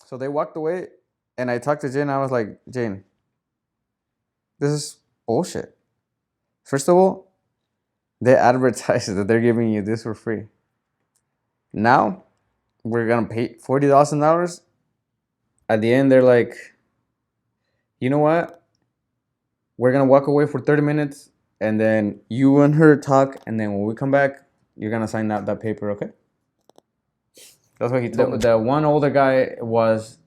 So they walked away, and I talked to Jane. I was like, Jane, this is bullshit. First of all, they advertise that they're giving you this for free. Now we're gonna pay $40,000. At the end, they're like, you know what? We're gonna walk away for 30 minutes, and then you and her talk, and then when we come back, you're gonna sign that paper, okay? That's what he told me. The one older guy was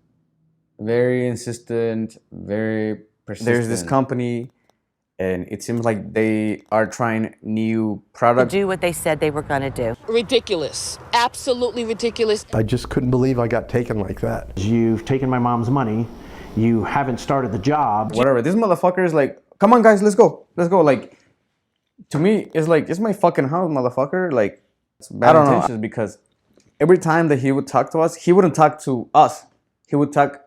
very insistent, very persistent. There's this company, and it seems like they are trying new products. Do what they said they were going to do. Ridiculous. Absolutely ridiculous. I just couldn't believe I got taken like that. You've taken my mom's money. You haven't started the job. Whatever. This motherfucker is like, come on, guys, let's go. Let's go. Like, to me, it's like, it's my fucking house, motherfucker. Like, it's bad intentions because every time that he would talk to us, he wouldn't talk to us. He would talk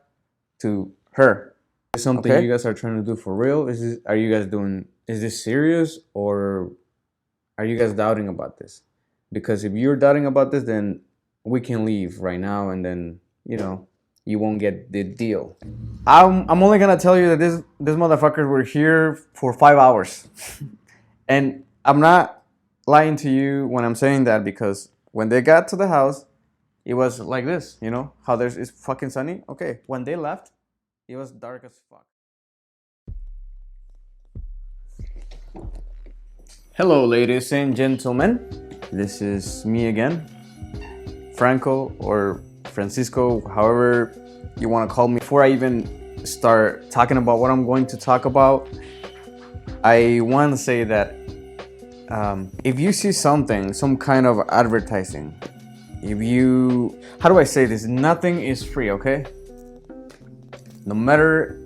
to her. Is something you guys are trying to do for real? Is this serious, or are you guys doubting about this? Because if you're doubting about this, then we can leave right now, and then, you know, you won't get the deal. I'm only gonna tell you that this motherfuckers were here for 5 hours. And I'm not lying to you when I'm saying that, because when they got to the house, it was like this, you know, how it's fucking sunny. Okay, when they left, it was dark as fuck. Hello, ladies and gentlemen. This is me again, Franco, or Francisco, however you want to call me. Before I even start talking about what I'm going to talk about, I want to say that if you see something, some kind of advertising, how do I say this? Nothing is free, okay? No matter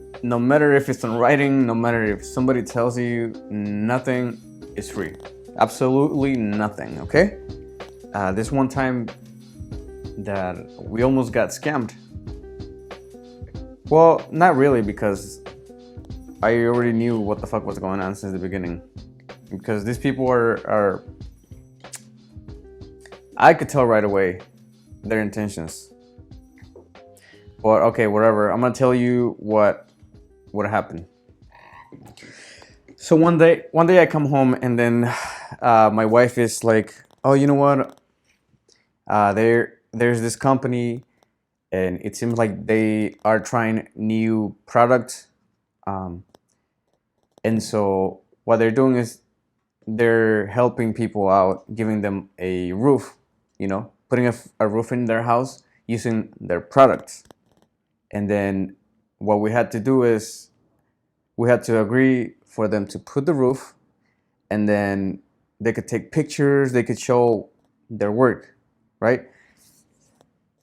if it's in writing, no matter if somebody tells you, nothing is free. Absolutely nothing, okay? This one time that we almost got scammed. Well, not really, because I already knew what the fuck was going on since the beginning. Because these people are I could tell right away their intentions. But okay, whatever. I'm gonna tell you what happened. So one day I come home, and then my wife is like, "Oh, you know what? There's this company, and it seems like they are trying new products. And so what they're doing is they're helping people out, giving them a roof, you know, putting a roof in their house using their products. And then what we had to do is we had to agree for them to put the roof, and then they could take pictures, they could show their work, right?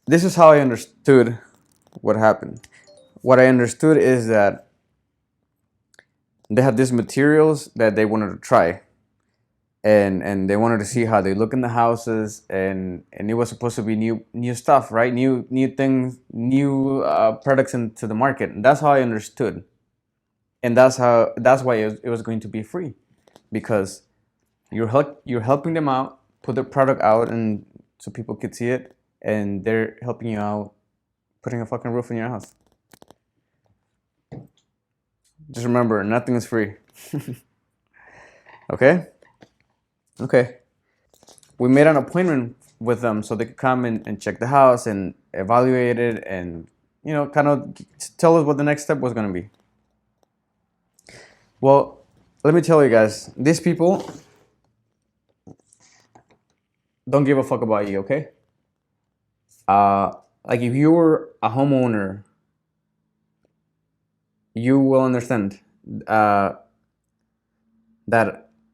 This is how I understood what happened. What I understood is that they had these materials that they wanted to try, and they wanted to see how they look in the houses, and it was supposed to be new stuff, right? New things, new products into the market. And that's how I understood, and that's why it was going to be free, because you're helping them out, put the product out, and so people could see it, and they're helping you out, putting a fucking roof in your house. Just remember, nothing is free. Okay? Okay. We made an appointment with them so they could come and check the house and evaluate it, and, you know, kind of tell us what the next step was going to be. Well, let me tell you guys, these people don't give a fuck about you, okay? Like, if you were a homeowner, you will understand that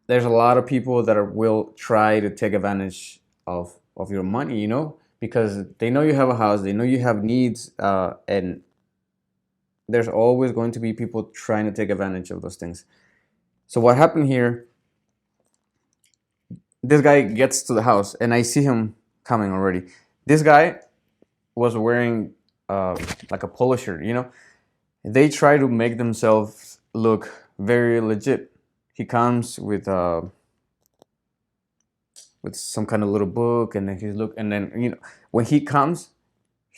there's a lot of people that will try to take advantage of your money, you know, because they know you have a house, they know you have needs, and there's always going to be people trying to take advantage of those things. So what happened here, this guy gets to the house, and I see him coming already. This guy was wearing like a polo shirt, you know. They try to make themselves look very legit. He comes with some kind of little book, and then you know, when he comes,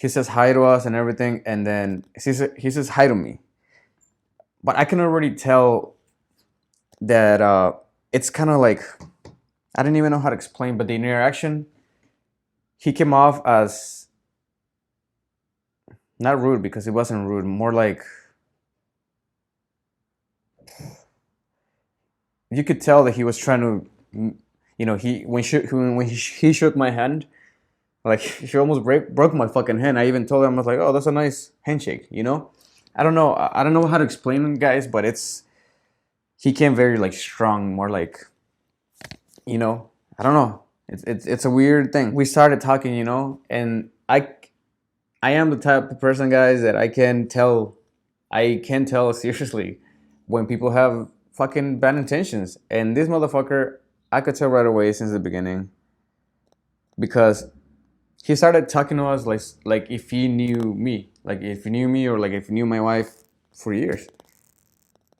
he says hi to us and everything, and then he says hi to me. But I can already tell that it's kind of like, I didn't even know how to explain, but the interaction, he came off as not rude, because it wasn't rude, more like, you could tell that he was trying to, you know, when he shook my hand, like he almost broke my fucking hand. I even told him, I was like, oh, that's a nice handshake, you know? I don't know how to explain it, guys, but he came very like strong, more like, you know, I don't know. It's a weird thing. We started talking, you know, and I am the type of person, guys, that I can tell seriously when people have fucking bad intentions. And this motherfucker, I could tell right away since the beginning, because he started talking to us like if he knew me, or like if he knew my wife for years.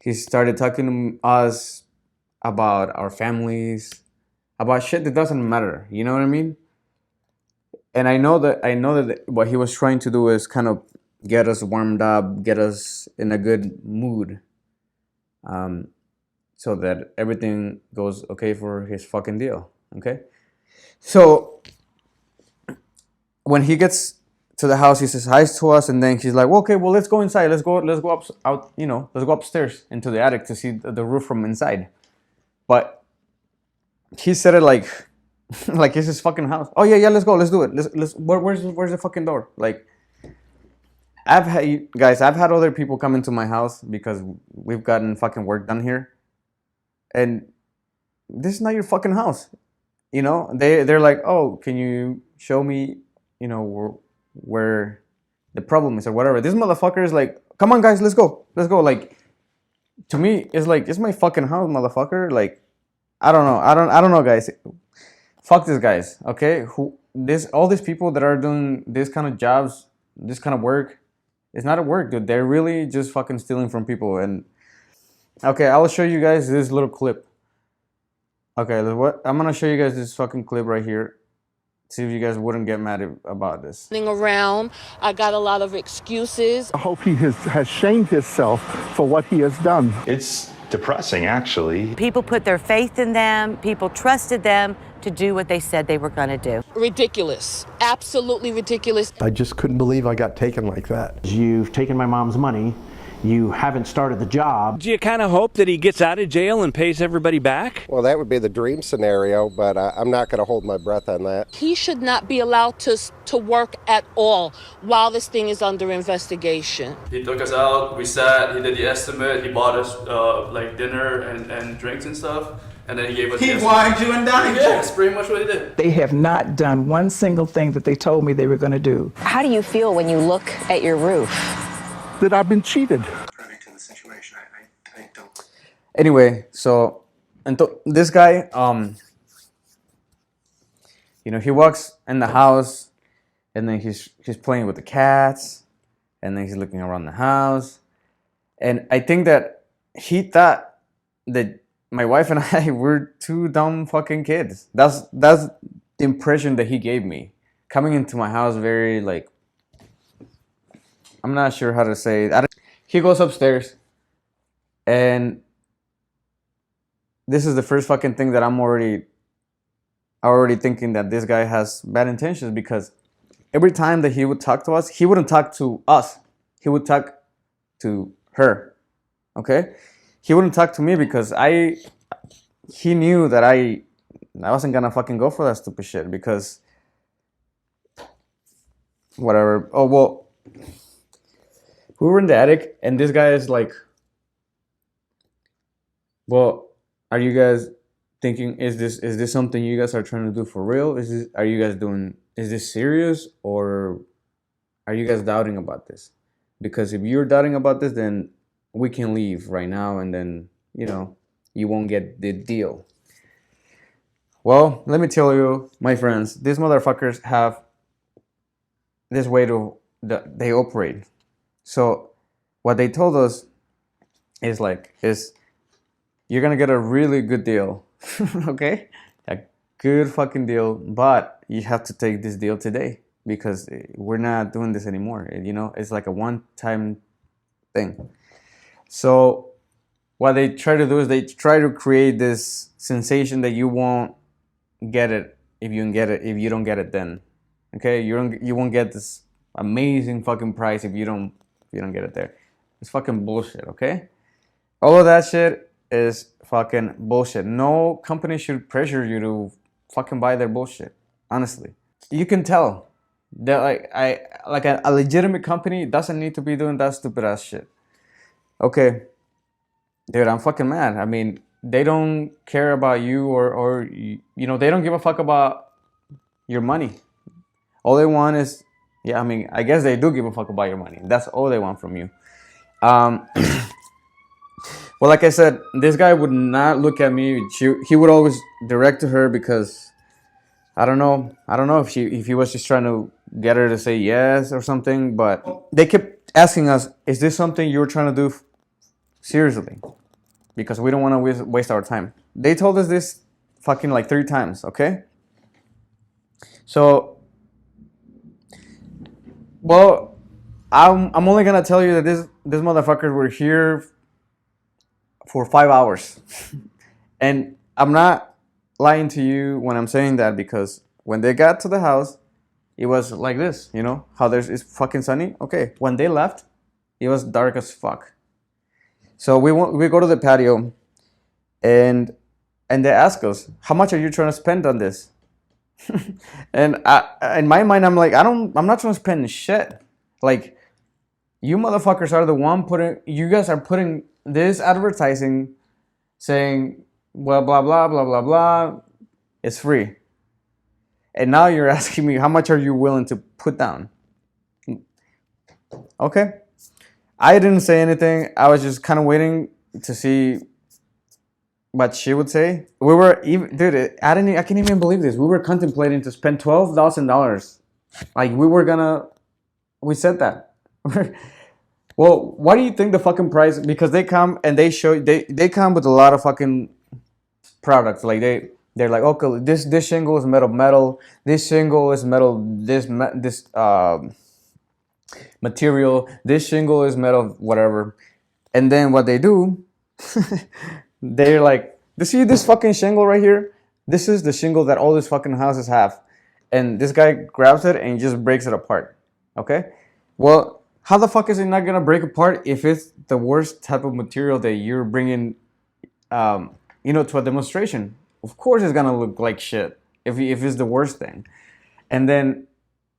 He started talking to us about our families, about shit that doesn't matter. You know what I mean? And I know that what he was trying to do is kind of get us warmed up, get us in a good mood, so that everything goes okay for his fucking deal. Okay, so when he gets to the house, he says hi to us, and then he's like, well, okay, well, let's go inside. Let's go out. You know, let's go upstairs into the attic to see the roof from inside. But he said it like like it's his fucking house. Oh yeah, let's go. Let's do it. Where's the fucking door? Like, I've had other people come into my house because we've gotten fucking work done here, and this is not your fucking house. You know, they're like, oh, can you show me, you know, where the problem is or whatever. This motherfucker is like, come on, guys, let's go. Like, to me, it's like, it's my fucking house, motherfucker. Like, I don't know, guys. Fuck these guys, okay? All these people that are doing this kind of jobs, this kind of work, it's not a work, dude. They're really just fucking stealing from people. And okay, I'll show you guys this little clip. Okay, I'm gonna show you guys this fucking clip right here. See if you guys wouldn't get mad about this. Around, I got a lot of excuses. I hope he has shamed himself for what he has done. It's depressing, actually. People put their faith in them. People trusted them to do what they said they were going to do. Ridiculous. Absolutely ridiculous. I just couldn't believe I got taken like that. You've taken my mom's money. You haven't started the job. Do you kind of hope that he gets out of jail and pays everybody back? Well, that would be the dream scenario, but I'm not going to hold my breath on that. He should not be allowed to work at all while this thing is under investigation. He took us out, we sat, he did the estimate, he bought us like dinner and drinks and stuff, and then he gave us He wined you and dined you. Yeah, that's pretty much what he did. They have not done one single thing that they told me they were going to do. How do you feel when you look at your roof? That I've been cheated. Anyway, so this guy, you know, he walks in the house, and then he's playing with the cats, and then he's looking around the house, and I think that he thought that my wife and I were two dumb fucking kids. That's the impression that he gave me coming into my house. Very like, I'm not sure how to say it. He goes upstairs, and this is the first fucking thing that I'm already thinking that this guy has bad intentions, because every time that he would talk to us, he wouldn't talk to us. He would talk to her. Okay? He wouldn't talk to me because he knew that I wasn't gonna fucking go for that stupid shit, because whatever. Oh, well, we were in the attic, and this guy is like, well, are you guys thinking, is this something you guys are trying to do for real? Is this serious, or are you guys doubting about this? Because if you're doubting about this, then we can leave right now, and then, you know, you won't get the deal. Well, let me tell you, my friends, these motherfuckers have this way they operate. So what they told us is you're gonna get a really good deal. Okay, a good fucking deal, but you have to take this deal today, because we're not doing this anymore. You know, it's like a one-time thing. So what they try to do is they try to create this sensation that you won't get it if you don't get it then. Okay, you won't get this amazing fucking price if you don't get it there. It's fucking bullshit, okay? All of that shit is fucking bullshit. No company should pressure you to fucking buy their bullshit. Honestly, you can tell that a legitimate company doesn't need to be doing that stupid ass shit. Okay, dude, I'm fucking mad. I mean, they don't care about you or you know, they don't give a fuck about your money. All they want is, yeah, I mean, I guess they do give a fuck about your money. That's all they want from you. Well, like I said, this guy would not look at me. He would always direct to her because I don't know if he was just trying to get her to say yes or something. But they kept asking us, "Is this something you're trying to do seriously?" Because we don't want to waste our time. They told us this fucking like 3 times. Okay. So, well, I'm only gonna tell you that this motherfuckers were here for 5 hours, and I'm not lying to you when I'm saying that, because when they got to the house, it was like this. You know how it's fucking sunny. Okay, when they left, it was dark as fuck. So we go to the patio, and they ask us, "How much are you trying to spend on this?" And in my mind, I'm like, I'm not trying to spend shit. Like, you motherfuckers are the one you guys are putting this advertising saying, well, blah, blah, blah, blah, blah, it's free. And now you're asking me, how much are you willing to put down? Okay. I didn't say anything. I was just kind of waiting to see what she would say. We were even, dude, I can't even believe this. We were contemplating to spend $12,000. Like, we said that. Well, what do you think the fucking price? Because they come and they come with a lot of fucking products. Like they're like, okay, this shingle is metal. This shingle is metal. This material. This shingle is metal. Whatever. And then what they do, they're like, you see this fucking shingle right here? This is the shingle that all these fucking houses have. And this guy grabs it and just breaks it apart. Okay? Well, how the fuck is it not gonna break apart if it's the worst type of material that you're bringing, to a demonstration? Of course it's gonna look like shit if it's the worst thing. And then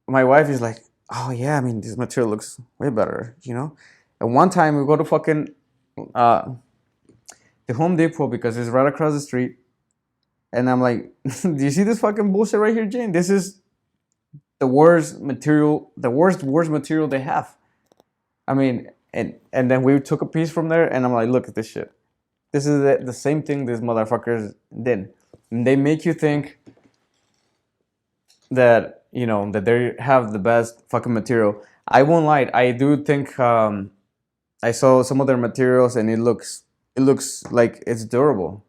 my wife is like, oh yeah, I mean, this material looks way better, you know? And one time we go to fucking the Home Depot because it's right across the street. And I'm like, do you see this fucking bullshit right here, Jane? This is the worst material, the worst material they have. I mean, and then we took a piece from there, and I'm like, look at this shit. This is the same thing these motherfuckers did. And they make you think that, that they have the best fucking material. I won't lie. I do think I saw some of their materials, and it looks like it's durable.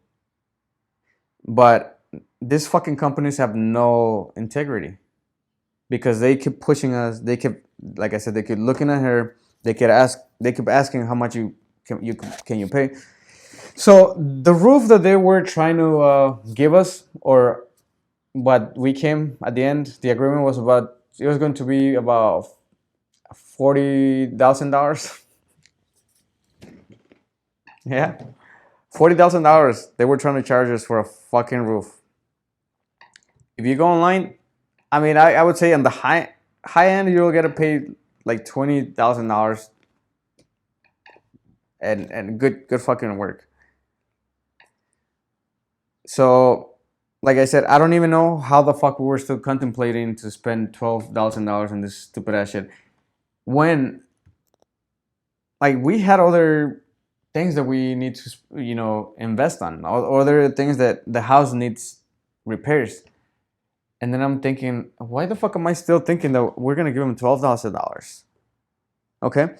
But these fucking companies have no integrity, because they keep pushing us. They kept, like I said, they keep looking at her. They keep asking how much you can pay. So the roof that they were trying to give us, or what we came at the end, the agreement was going to be about $40,000. Yeah, $40,000. They were trying to charge us for a fucking roof. If you go online, I mean, I would say on the high end, you'll get to pay like $20,000 and good fucking work. So, like I said, I don't even know how the fuck we were still contemplating to spend $12,000 on this stupid ass shit, when, like, we had other things that we need to, invest on, or other things that the house needs repairs. And then I'm thinking, why the fuck am I still thinking that we're gonna give him $12,000? Okay,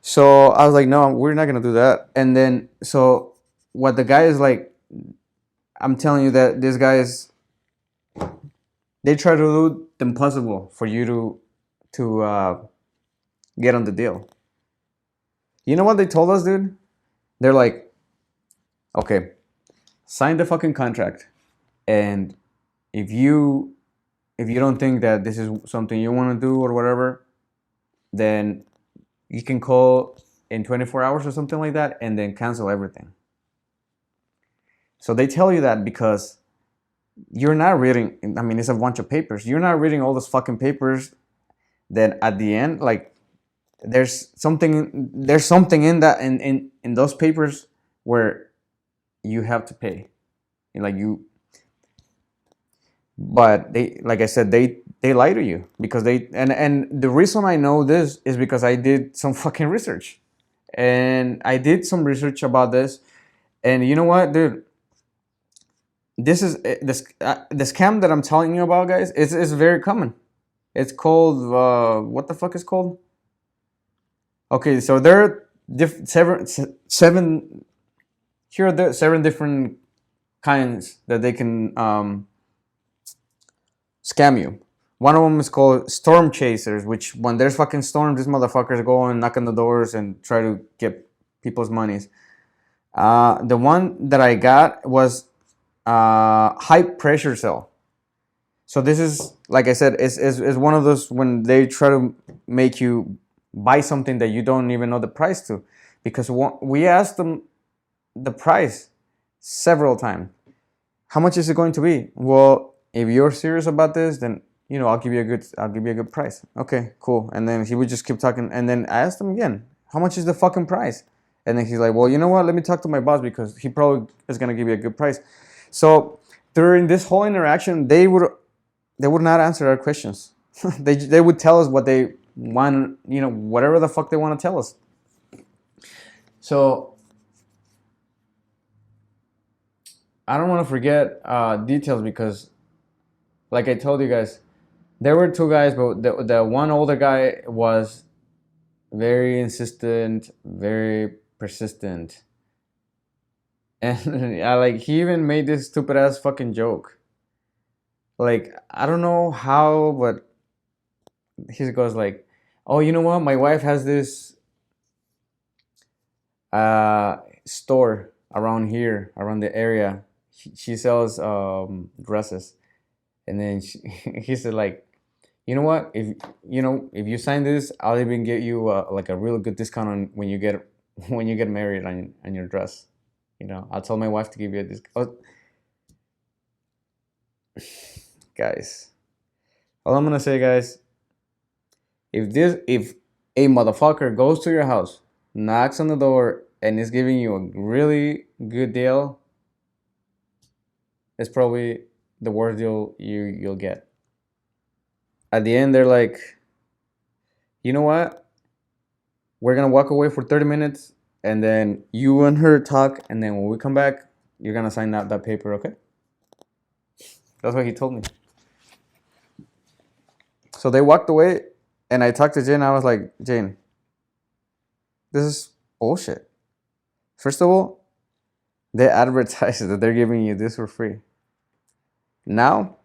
so I was like, no, we're not gonna do that. And then, so what the guy is like, I'm telling you that this guy is they try to do the impossible for you to get on the deal. You know what they told us, dude? They're like, okay, sign the fucking contract, and if you don't think that this is something you want to do or whatever, then you can call in 24 hours or something like that, and then cancel everything. So they tell you that because you're not reading. I mean, it's a bunch of papers. You're not reading all those fucking papers. Then at the end, like, there's something in that in those papers where you have to pay. Like you. But they, like I said, they lie to you because they and the reason I know this is because I did some fucking research, and I did some research about this, and you know what, dude, this is the scam that I'm telling you about, guys. It's very common. It's called what the fuck is called? Okay, so there are seven. Here are the 7 different kinds that they can scam you. One of them is called storm chasers, which when there's fucking storms, these motherfuckers go and knock on the doors and try to get people's monies. The one that I got was high pressure sale. So this is, like I said, is one of those when they try to make you buy something that you don't even know the price to, because we asked them the price several times. How much is it going to be? Well, if you're serious about this, then I'll give you a good price. Okay, cool. And then he would just keep talking. And then I asked him again, how much is the fucking price? And then he's like, well, you know what? Let me talk to my boss because he probably is gonna give you a good price. So during this whole interaction, they would not answer our questions. they would tell us what they want, whatever the fuck they want to tell us. So I don't want to forget details because, like I told you guys, there were 2 guys, but the one older guy was very insistent, very persistent. And he even made this stupid ass fucking joke. Like, I don't know how, but he goes like, oh, you know what? My wife has this store around here, around the area. She sells dresses. And then he said, like, you know what? If you sign this, I'll even get you a really good discount on when you get married on your dress. I'll tell my wife to give you a discount. Guys, all I'm gonna say, guys, if a motherfucker goes to your house, knocks on the door, and is giving you a really good deal, it's probably the worst deal you'll get. At the end, they're like, you know what? We're gonna walk away for 30 minutes, and then you and her talk, and then when we come back, you're gonna sign that paper, okay? That's what he told me. So they walked away, and I talked to Jane. I was like, Jane, this is bullshit. First of all, they advertise that they're giving you this for free. Now,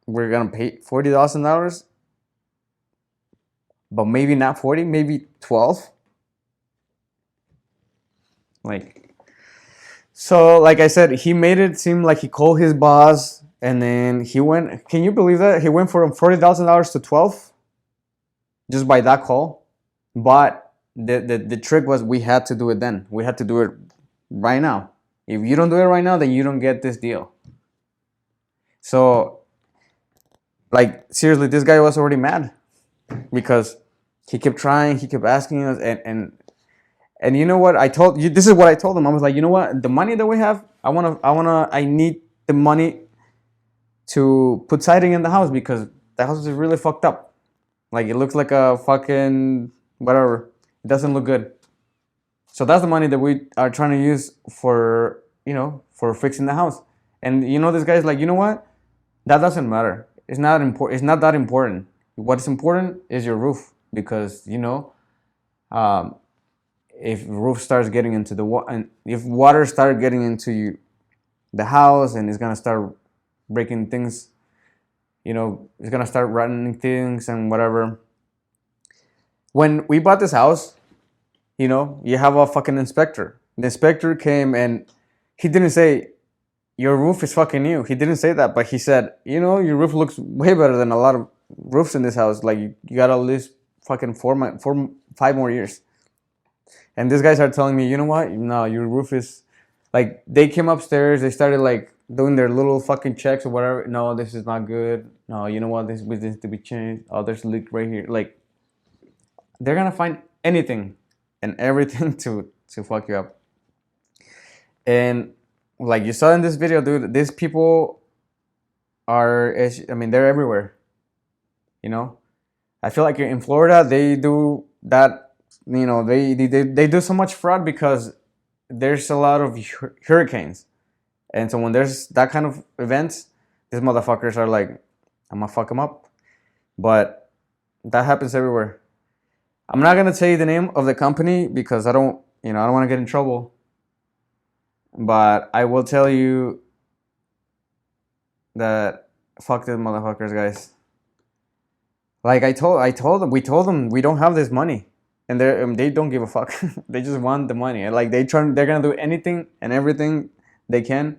we're gonna pay $40,000, but maybe not 40, maybe 12. So like I said, he made it seem like he called his boss, and then he went. Can you believe that he went from $40,000 to 12, just by that call? But the trick was we had to do it then. We had to do it right now. If you don't do it right now, then you don't get this deal. So, seriously, this guy was already mad because he kept trying, he kept asking us, and you know what I told you? This is what I told him. I was like, you know what? The money that we have, I need the money to put siding in the house because the house is really fucked up. It looks like a fucking whatever. It doesn't look good. So that's the money that we are trying to use for fixing the house. And this guy's like, you know what? That doesn't matter. It's not important. It's not that important. What's important is your roof because if roof starts getting into the water, and if water starts getting into the house and it's gonna start breaking things, you know, it's gonna start running things and whatever. When we bought this house, you know, you have a fucking inspector. The inspector came and he didn't say, your roof is fucking new. He didn't say that, but he said, you know, your roof looks way better than a lot of roofs in this house. Like, you got at least fucking 5 more years. And these guys are telling me, you know what? No, your roof is, like, they came upstairs, they started like doing their little fucking checks or whatever. No, this is not good. No, you know what? This needs to be changed. Oh, there's a leak right here. Like, they're gonna find anything and everything to fuck you up. And like you saw in this video, dude, these people are, I mean, they're everywhere. You know, I feel like in Florida they do that. You know, they do so much fraud because there's a lot of hurricanes, and so when there's that kind of events, these motherfuckers are like, I'm gonna fuck them up. But that happens everywhere. I'm not gonna tell you the name of the company because I don't want to get in trouble. But I will tell you that fuck these motherfuckers, guys. Like we told them we don't have this money, and they don't give a fuck. They just want the money. Like they're gonna do anything and everything they can,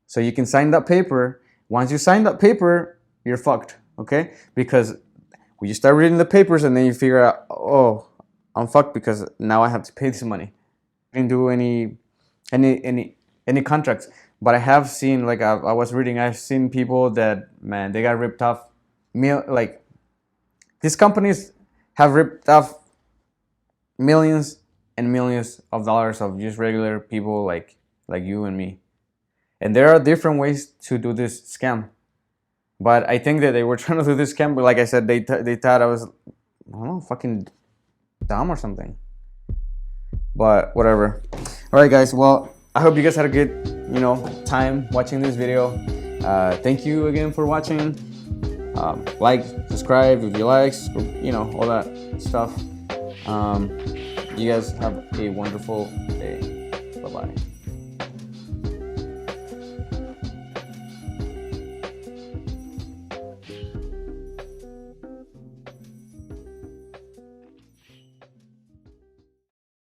so you can sign that paper. Once you sign that paper, you're fucked. Okay? Because when you start reading the papers and then you figure out, oh, I'm fucked because now I have to pay this money. I didn't do any contracts, but I have seen, like I was reading, I've seen people that, man, they got ripped off. Like these companies have ripped off millions and millions of dollars of just regular people like you and me. And there are different ways to do this scam, but I think that they were trying to do this scam. But like I said, they thought I was, I don't know, fucking dumb or something. But whatever. All right, guys. Well, I hope you guys had a good, time watching this video. Thank you again for watching. Like, subscribe if you like, all that stuff. You guys have a wonderful day. Bye-bye.